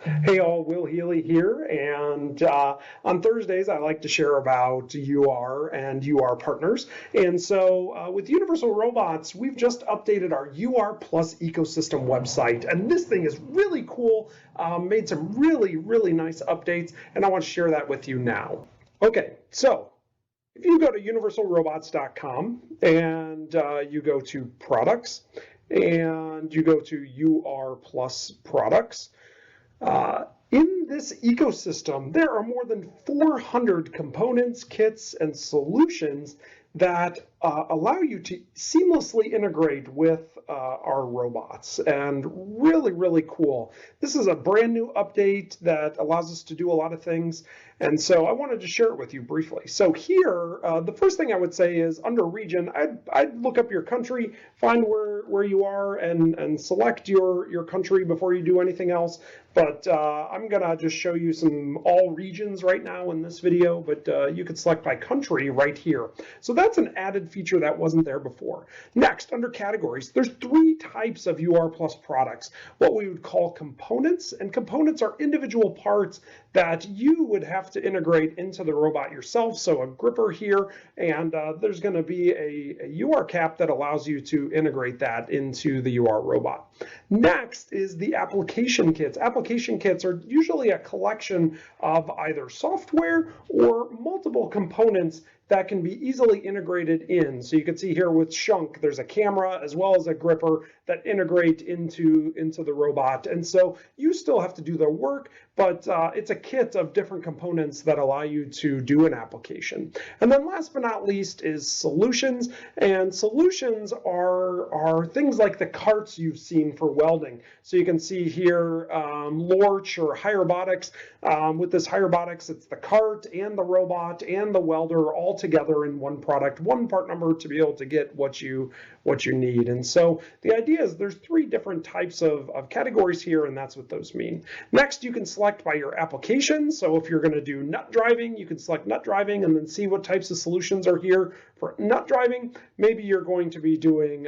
Hey all, 𝘂𝗲𝘀𝘆 here, and on Thursdays I like to share about UR and UR partners. And so with Universal Robots, we've just updated our UR Plus ecosystem website, and this thing is really cool, made some really nice updates, and I want to share that with you now. Okay, so if you go to universalrobots.com and you go to products, and you go to UR Plus products, in this ecosystem, there are more than 400 components, kits, and solutions that allow you to seamlessly integrate with our robots, and really cool. This is a brand new update that allows us to do a lot of things, and so I wanted to share it with you briefly. So here, the first thing I would say is under region, I'd look up your country, find where you are, and select your country before you do anything else. But I'm gonna just show you some all regions right now in this video, but you could select by country right here. So that's an added feature that wasn't there before. Next, under categories, there's 3 types of UR Plus products, what we would call components, and components are individual parts that you would have to integrate into the robot yourself. So a gripper here, and there's going to be a UR cap that allows you to integrate that into the UR robot. Next is the application kits. Application kits are usually a collection of either software or multiple components that can be easily integrated in. So you can see here with 𝘄𝗆𝘆, there's a camera as well as a gripper that integrate into the robot. And so you still have to do the work, but it's a kit of different components that allow you to do an application. And then last but not least is solutions. And solutions are things like the carts you've seen for welding. So you can see here 𝘂𝗲𝘄𝗆𝘆 or 𝘲𝗲𝘆. With this 𝘲𝗲𝘆, it's the cart and the robot and the welder all together in one product, one part number to be able to get what you need. And so the idea is there's 3 different types of categories here, and that's what those mean. Next, you can select by your application. So if you're going to do nut driving, you can select nut driving and then see what types of solutions are here for nut driving. Maybe you're going to be doing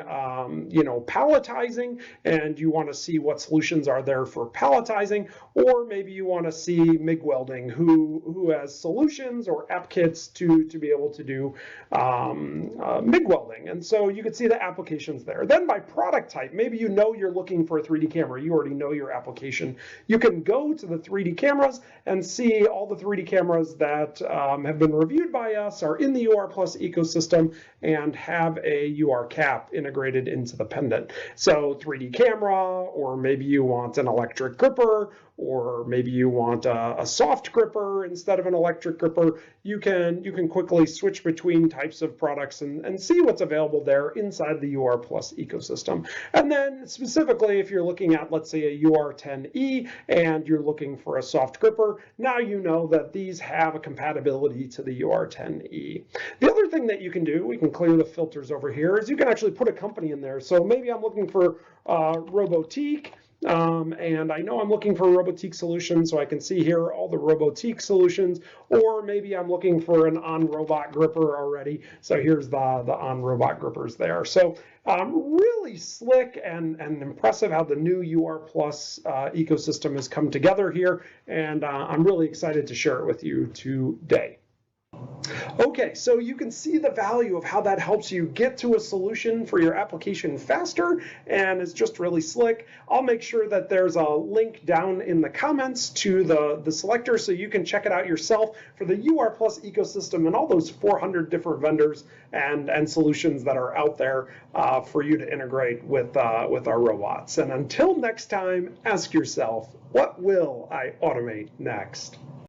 palletizing, and you want to see what solutions are there for palletizing, or maybe you want to see MIG welding, who has solutions or app kits to be able to do MIG welding. And so you can see the applications there. Then by product type, maybe you know you're looking for a 3D camera. You already know your application. You can go to the 3D cameras and see all the 3D cameras that have been reviewed by us, are in the UR Plus ecosystem, and have a UR cap integrated into the pendant. So 3D camera, or maybe you want an electric gripper, or maybe you want a soft gripper instead of an electric gripper. You can quickly switch between types of products and see what's available there inside the UR Plus ecosystem. And then specifically, if you're looking at, let's say, a UR10E and you're looking for a soft gripper, now you know that these have a compatibility to the UR10E. The other thing that you can do, we can clear the filters over here, is you can actually put a company in there. So maybe I'm looking for Robotique. And I know I'm looking for a Robotique solution, so I can see here all the Robotique solutions, or maybe I'm looking for an on-robot gripper already. So here's the on-robot grippers there. So really slick and impressive how the new UR Plus ecosystem has come together here, and I'm really excited to share it with you today. Okay, so you can see the value of how that helps you get to a solution for your application faster, and it's just really slick. I'll make sure that there's a link down in the comments to the selector so you can check it out yourself for the UR Plus ecosystem and all those 400 different vendors and solutions that are out there for you to integrate with our robots. And until next time, ask yourself, what will I automate next?